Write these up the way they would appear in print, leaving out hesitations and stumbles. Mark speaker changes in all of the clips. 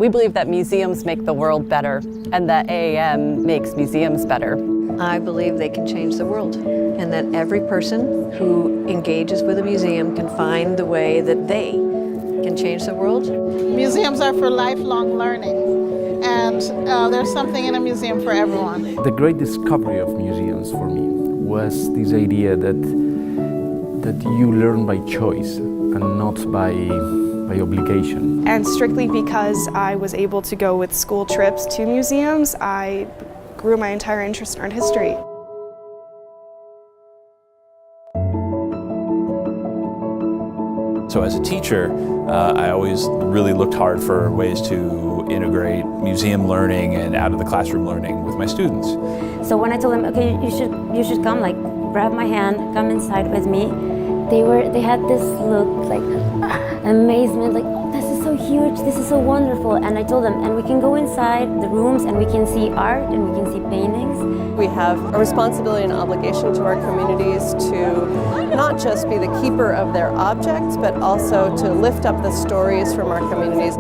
Speaker 1: We believe that museums make the world better and that AAM makes museums better.
Speaker 2: I believe they can change the world and that every person who engages with a museum can find the way that they can change the world.
Speaker 3: Museums are for lifelong learning, and there's something in a museum for everyone.
Speaker 4: The great discovery of museums for me was this idea that you learn by choice and not by obligation.
Speaker 5: And strictly because I was able to go with school trips to museums, I grew my entire interest in art history.
Speaker 6: So as a teacher, I always really looked hard for ways to integrate museum learning and out of the classroom learning with my students.
Speaker 7: So when I told them, okay, you should come, like grab my hand, come inside with me, they had this look like amazement, like this is so huge, this is so wonderful. And I told them, and we can go inside the rooms and we can see art and we can see paintings.
Speaker 8: We have a responsibility and obligation to our communities to not just be the keeper of their objects, but also to lift up the stories from our communities.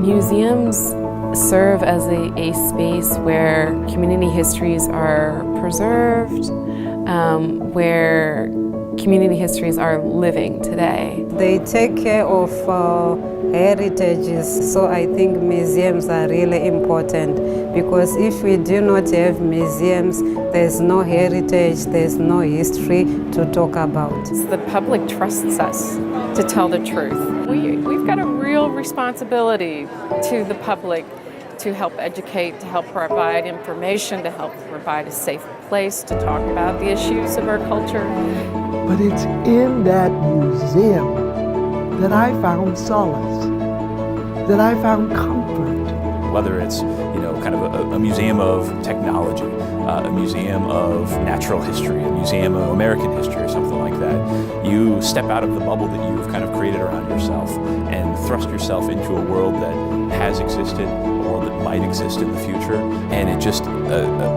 Speaker 9: Museums serve as a space where community histories are preserved, where community histories are living today.
Speaker 10: They take care of heritages, so I think museums are really important, because if we do not have museums, there's no heritage, there's no history to talk about.
Speaker 9: The public trusts us to tell the truth. We've got a real responsibility to the public to help educate, to help provide information, to help provide a safe place to talk about the issues of our culture.
Speaker 11: But it's in that museum that I found solace, that I found comfort.
Speaker 6: Whether it's, kind of a museum of technology, a museum of natural history, a museum of American history or something like that, you step out of the bubble that you've kind of created around yourself and thrust yourself into a world that has existed, a world that might exist in the future, and it just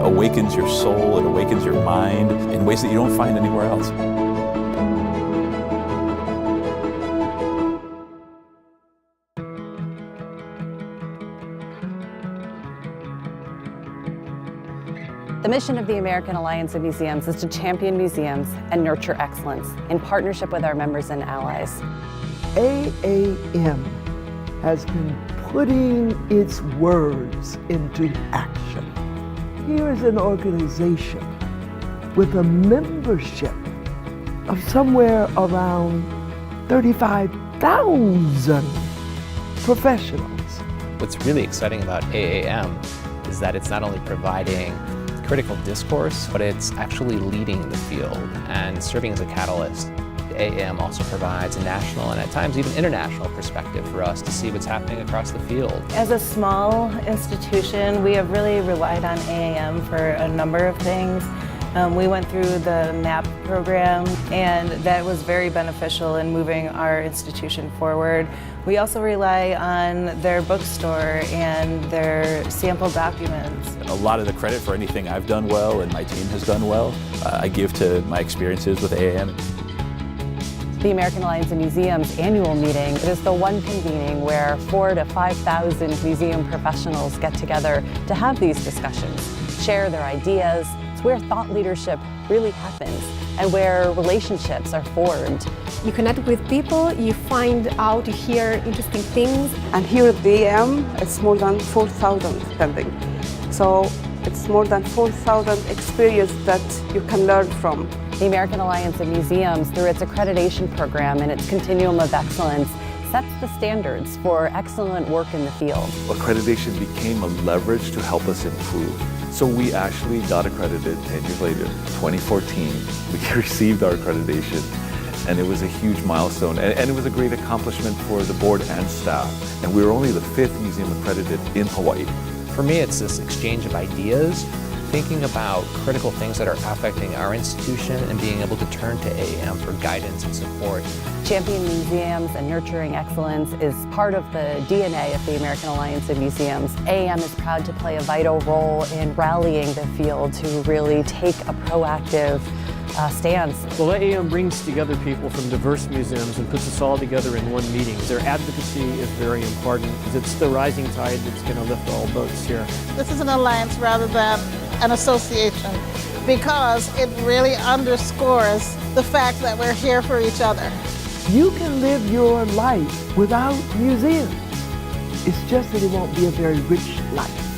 Speaker 6: awakens your soul, it awakens your mind in ways that you don't find anywhere else.
Speaker 1: The mission of the American Alliance of Museums is to champion museums and nurture excellence in partnership with our members and allies.
Speaker 11: AAM has been putting its words into action. Here is an organization with a membership of somewhere around 35,000 professionals.
Speaker 12: What's really exciting about AAM is that it's not only providing critical discourse, but it's actually leading the field and serving as a catalyst. AAM also provides a national and at times even international perspective for us to see what's happening across the field.
Speaker 13: As a small institution, we have really relied on AAM for a number of things. We went through the MAP program, and that was very beneficial in moving our institution forward. We also rely on their bookstore and their sample documents.
Speaker 6: A lot of the credit for anything I've done well and my team has done well, I give to my experiences with AAM.
Speaker 1: The American Alliance of Museums annual meeting is the one convening where 4,000 to 5,000 museum professionals get together to have these discussions, share their ideas. It's where thought leadership really happens and where relationships are formed.
Speaker 14: You connect with people, you find out, you hear interesting things.
Speaker 15: And here at the AAM, it's more than 4,000 attending. So it's more than 4,000 experience that you can learn from.
Speaker 1: The American Alliance of Museums, through its accreditation program and its continuum of excellence, sets the standards for excellent work in the field.
Speaker 16: Accreditation became a leverage to help us improve. So we actually got accredited 10 years later, 2014. We received our accreditation, and it was a huge milestone. And it was a great accomplishment for the board and staff. And we were only the 5th museum accredited in Hawaii.
Speaker 12: For me, it's this exchange of ideas, thinking about critical things that are affecting our institution and being able to turn to AAM for guidance and support.
Speaker 1: Championing museums and nurturing excellence is part of the DNA of the American Alliance of Museums. AAM is proud to play a vital role in rallying the field to really take a proactive stands.
Speaker 17: Well, AAM brings together people from diverse museums and puts us all together in one meeting. Their advocacy is very important because it's the rising tide that's going to lift all boats here.
Speaker 3: This is an alliance rather than an association because it really underscores the fact that we're here for each other.
Speaker 11: You can live your life without museums. It's just that it won't be a very rich life.